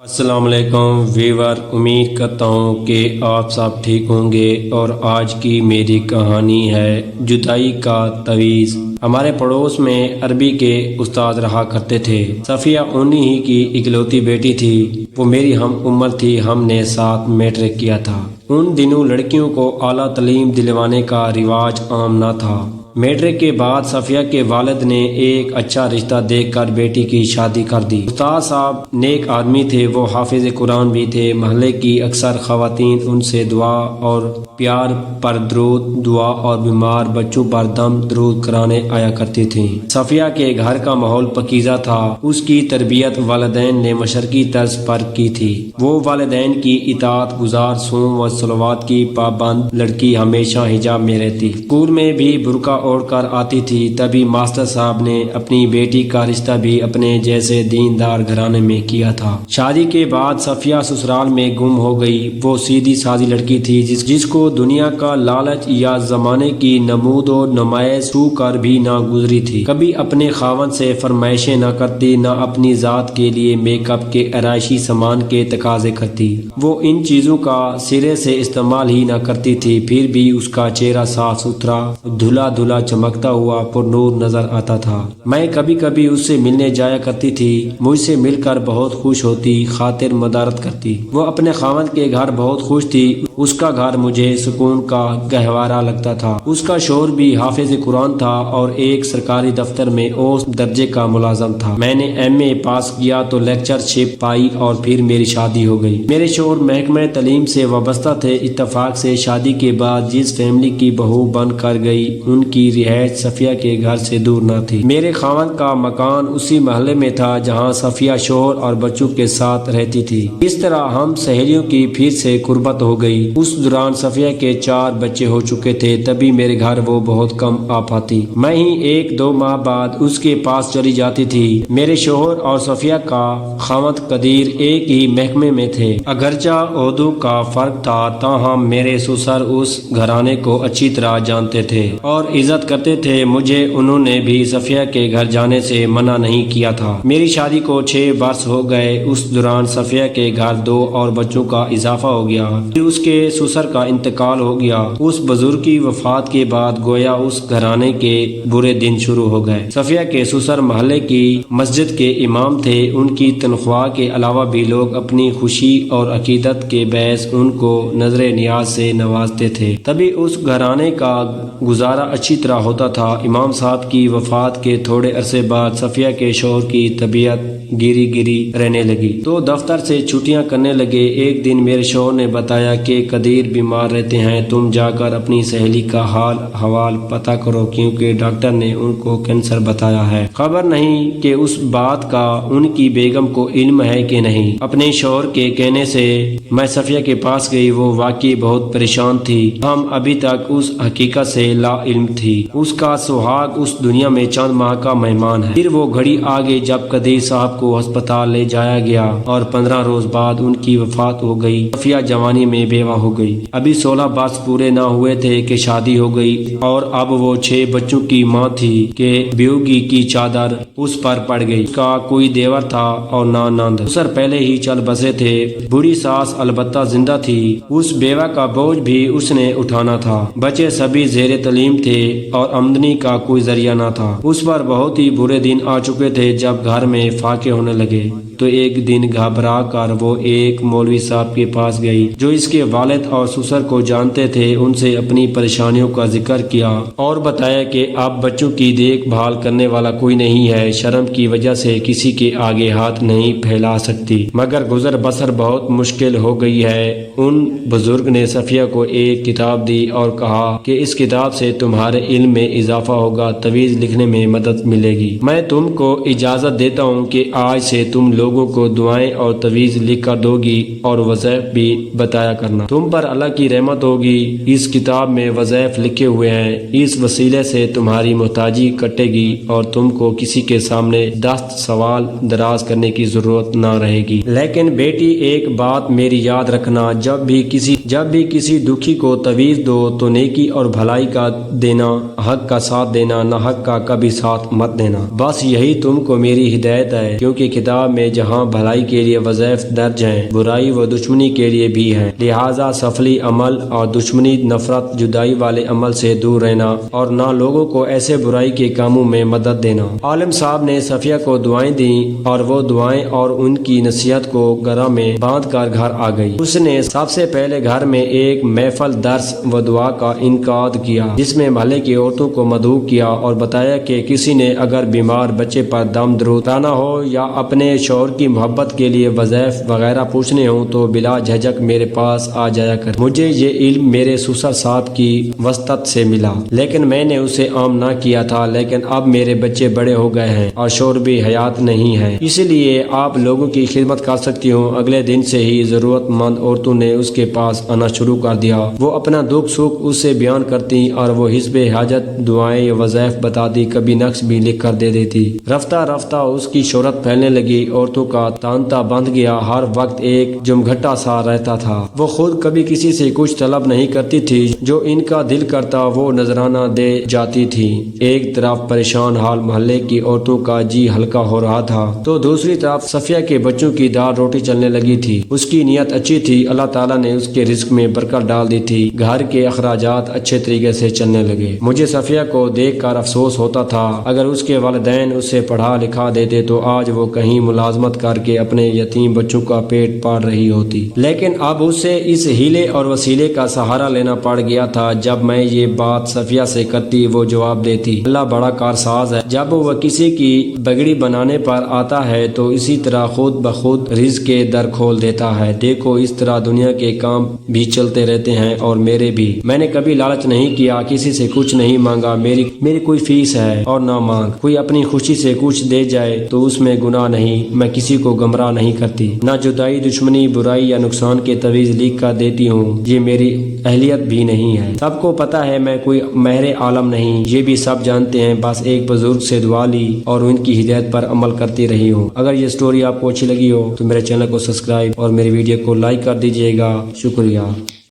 السلام علیکم ویور، امید کرتا ہوں کہ آپ سب ٹھیک ہوں گے اور آج کی میری کہانی ہے جدائی کا تعویذ۔ ہمارے پڑوس میں عربی کے استاد رہا کرتے تھے۔ صفیہ انہی ہی کی اکلوتی بیٹی تھی۔ وہ میری ہم عمر تھی، ہم نے ساتھ میٹرک کیا تھا۔ ان دنوں لڑکیوں کو اعلیٰ تعلیم دلوانے کا رواج عام نہ تھا۔ میٹرک کے بعد صفیہ کے والد نے ایک اچھا رشتہ دیکھ کر بیٹی کی شادی کر دی۔ استاد صاحب نیک آدمی تھے، وہ حافظ قرآن بھی تھے۔ محلے کی اکثر خواتین ان سے دعا اور پیار پر درود، دعا اور بیمار بچوں پر دم درود کرانے آیا کرتی تھیں۔ صفیہ کے گھر کا ماحول پاکیزہ تھا۔ اس کی تربیت والدین نے مشرقی طرز پر کی تھی۔ وہ والدین کی اطاعت گزار، صوم و صلوات کی پابند لڑکی، ہمیشہ حجاب میں رہتی، اسکول میں بھی برقع اوڑھ کر آتی تھی۔ تبھی ماسٹر صاحب نے اپنی بیٹی کا رشتہ بھی اپنے جیسے دیندار گھرانے میں کیا تھا۔ شادی کے بعد صفیہ سسرال میں گم ہو گئی۔ وہ سیدھی سادی لڑکی تھی جس کو دنیا کا لالچ یا زمانے کی نمود و نمائش چھو کر بھی نہ گزری تھی۔ کبھی اپنے خاوند سے فرمائشیں نہ کرتی، نہ اپنی ذات کے لیے میک اپ کے آرائشی سامان کے تقاضے کرتی۔ وہ ان چیزوں کا سرے سے استعمال ہی نہ کرتی تھی، پھر بھی اس کا چہرہ صاف ستھرا، دھلا دھلا چمکتا ہوا پر نور نظر آتا تھا۔ میں کبھی کبھی اس سے ملنے جایا کرتی تھی۔ مجھ سے مل کر بہت خوش ہوتی، خاطر مدارت کرتی۔ وہ اپنے خاوند کے گھر بہت خوش تھی۔ اس کا گھر مجھے سکون کا گہوارہ لگتا تھا۔ اس کا شوہر بھی حافظ قرآن تھا اور ایک سرکاری دفتر میں اوسط درجے کا ملازم تھا۔ میں نے ایم اے پاس کیا تو لیکچر شپ پائی اور پھر میری شادی ہو گئی۔ میرے شوہر محکمہ تعلیم سے وابستہ تھے۔ اتفاق سے شادی کے بعد جس فیملی کی بہو بن کر گئی، ان کی رہائش صفیہ کے گھر سے دور نہ تھی۔ میرے خاوند کا مکان اسی محلے میں تھا جہاں صفیہ شوہر اور بچوں کے ساتھ رہتی تھی۔ اس طرح ہم سہیلیوں کی پھر سے قربت ہو گئی۔ اس دوران صفیہ کے 4 بچے ہو چکے تھے۔ تبھی میرے گھر وہ بہت کم آ پاتی۔ میں ہی 1-2 ماہ بعد اس کے پاس چلی جاتی تھی۔ میرے شوہر اور صفیہ کا خاوند قدیر ایک ہی محکمے میں تھے۔ اگرچہ عہدوں کا فرق تھا، تاہم میرے سسر اس گھرانے کو اچھی طرح جانتے تھے اور عزت کرتے تھے۔ مجھے انہوں نے بھی صفیہ کے گھر جانے سے منع نہیں کیا تھا۔ میری شادی کو 6 برس ہو گئے۔ اس دوران صفیہ کے گھر 2 اور بچوں کا اضافہ ہو گیا۔ پھر اس کے سسر کا انتقال ہو گیا۔ اس بزرگ کی وفات کے بعد گویا اس گھرانے کے برے دن شروع ہو گئے۔ صفیہ کے سسر محلے کی مسجد کے امام تھے۔ ان کی تنخواہ کے علاوہ بھی لوگ اپنی خوشی اور عقیدت کے باعث ان کو نظر نیاز سے نوازتے تھے۔ تبھی اس گھرانے کا گزارا اچھی طرح ہوتا تھا۔ امام صاحب کی وفات کے تھوڑے عرصے بعد صفیہ کے شوہر کی طبیعت گری رہنے لگی تو دفتر سے چھٹیاں کرنے لگے۔ ایک دن میرے شوہر نے بتایا کہ قدیر بیمار رہتے ہیں، تم جا کر اپنی سہیلی کا حال حوال پتہ کرو، کیونکہ ڈاکٹر نے ان کو کینسر بتایا ہے۔ خبر نہیں کہ اس بات کا ان کی بیگم کو علم ہے کہ نہیں۔ اپنے شوہر کے کہنے سے میں صفیہ کے پاس گئی۔ وہ واقعی بہت پریشان تھی، ہم ابھی تک اس حقیقت سے لا علم تھی۔ اس کا سہاگ اس دنیا میں چند ماہ کا مہمان ہے۔ پھر وہ گھڑی آ گئی جب قدیر صاحب کو ہسپتال لے جایا گیا اور 15 روز بعد ان کی وفات ہو گئی۔ صفیہ جوانی میں بیوہ ہو گئی۔ ابھی 16 برس پورے نہ ہوئے تھے کہ شادی ہو گئی اور اب وہ 6 بچوں کی ماں تھی کہ بیوگی کی چادر اس پر پڑ گئی۔ اس کا کوئی دیور تھا اور نہ نند۔ سسر پہلے ہی چل بسے تھے۔ بوڑھی ساس البتہ زندہ تھی۔ اس بیوہ کا بوجھ بھی اس نے اٹھانا تھا۔ بچے سبھی زیر تعلیم تھے اور آمدنی کا کوئی ذریعہ نہ تھا۔ اس پر بہت ہی برے دن آ چکے تھے۔ جب گھر میں فاقے ہونے لگے تو ایک دن گھبرا کر وہ ایک مولوی صاحب کے پاس گئی جو اس کے والد اور سسر کو جانتے تھے۔ ان سے اپنی پریشانیوں کا ذکر کیا اور بتایا کہ اب بچوں کی دیکھ بھال کرنے والا کوئی نہیں ہے، شرم کی وجہ سے کسی کے آگے ہاتھ نہیں پھیلا سکتی، مگر گزر بسر بہت مشکل ہو گئی ہے۔ ان بزرگ نے صفیہ کو ایک کتاب دی اور کہا کہ اس کتاب سے تمہارے علم میں اضافہ ہوگا، تعویذ لکھنے میں مدد ملے گی۔ میں تم کو اجازت دیتا ہوں کہ آج سے تم لوگوں کو دعائیں اور تعویذ لکھ کر دو گی اور وظائف بھی بتایا کرنا، تم پر اللہ کی رحمت ہوگی۔ اس کتاب میں وظائف لکھے ہوئے ہیں، اس وسیلے سے تمہاری محتاجی کٹے گی اور تم کو کسی کے سامنے دست سوال دراز کرنے کی ضرورت نہ رہے گی۔ لیکن بیٹی ایک بات میری یاد رکھنا، جب بھی کسی دکھی کو تعویذ دو تو نیکی اور بھلائی کا دینا، حق کا ساتھ دینا، نہ حق کا کبھی ساتھ مت دینا۔ بس یہی تم کو میری ہدایت ہے، کیونکہ کتاب میں جہاں بھلائی کے لیے وظائف درج ہیں، برائی و دشمنی کے لیے بھی ہیں، لہٰذا سفلی عمل اور دشمنی، نفرت، جدائی والے عمل سے دور رہنا اور نہ لوگوں کو ایسے برائی کے کاموں میں مدد دینا۔ عالم صاحب نے صفیہ کو دعائیں دیں اور وہ دعائیں اور ان کی نصیحت کو گرہ میں باندھ کر گھر آ گئی۔ اس نے سب سے پہلے گھر میں ایک محفل درس و دعا کا انعقاد کیا، جس میں محلے کی عورتوں کو مدعو کیا اور بتایا کہ کسی نے اگر بیمار بچے پر دم درود کرانا ہو یا اپنے شوہر کی محبت کے لیے وظائف وغیرہ پوچھنے ہوں تو بلا جھجک میرے پاس آ جایا کر۔ مجھے یہ علم میرے سسر صاحب کی وسطت سے ملا، لیکن میں نے اسے عام نہ کیا تھا، لیکن اب میرے بچے بڑے ہو گئے ہیں اور شوہر بھی حیات نہیں ہے، اس لیے آپ لوگوں کی خدمت کر سکتی ہوں۔ اگلے دن سے ہی ضرورت مند عورتوں نے اس کے پاس آنا شروع کر دیا۔ وہ اپنا دکھ سکھ اس سے بیان کرتی اور وہ حسب حاجت دعائیں وظائف بتاتی، کبھی نقش بھی لکھ کر دے دیتی۔ رفتہ رفتہ اس کی شہرت پھیلنے لگی، عورتوں کا تانتا بندھ گیا، ہر وقت ایک جمگھٹا سا رہتا تھا۔ وہ خود کبھی کسی سے کچھ طلب نہیں کرتی تھی، جو ان کا دل کرتا وہ نذرانہ دے جاتی تھی۔ ایک طرف پریشان حال محلے کی عورتوں کا جی ہلکا ہو رہا تھا تو دوسری طرف صفیہ کے بچوں کی دال روٹی چلنے لگی تھی۔ اس کی نیت اچھی تھی، اللہ تعالیٰ نے اس کے رزق میں برکت ڈال دی تھی، گھر کے اخراجات اچھے طریقے سے چلنے لگے۔ مجھے صفیہ کو دیکھ کر افسوس ہوتا تھا، اگر اس کے والدین اسے پڑھا لکھا دیتے تو آج وہ کہیں ملازمت کر کے اپنے یتیم بچوں کا پیٹ پال رہی ہوتی، لیکن اب اسے اس ہیلے اور وسیلے کا سہارا لینا پڑ گیا تھا۔ جب میں یہ بات صفیہ سے کرتی وہ جواب دیتی، اللہ بڑا کارساز ہے، جب وہ کسی کی بگڑی بنانے پر آتا ہے تو اسی طرح خود بخود رزق کے در کھول دیتا ہے۔ دیکھو اس طرح دنیا کے کام بھی چلتے رہتے ہیں اور میرے بھی۔ میں نے کبھی لالچ نہیں کیا، کسی سے کچھ نہیں مانگا، میری کوئی فیس ہے اور نہ مانگ۔ کوئی اپنی خوشی سے کچھ دے جائے تو اس میں گناہ نہیں، میں کسی کو گمراہ نہیں کرتی، نہ جدائی، دشمنی، برائی یا نقصان کے تویز لکھ کر دیتی ہوں، یہ میری اہلیت بھی نہیں ہے۔ سب کو پتا ہے میں کوئی ماہر عالم نہیں، یہ بھی سب جانتے ہیں، بس ایک بزرگ سے دعا لی اور ان کی ہدایت پر عمل کرتی رہی ہوں۔ اگر یہ سٹوری آپ کو اچھی لگی ہو تو میرے چینل کو سبسکرائب اور میری ویڈیو کو لائک کر دیجیے گا۔ شکریہ۔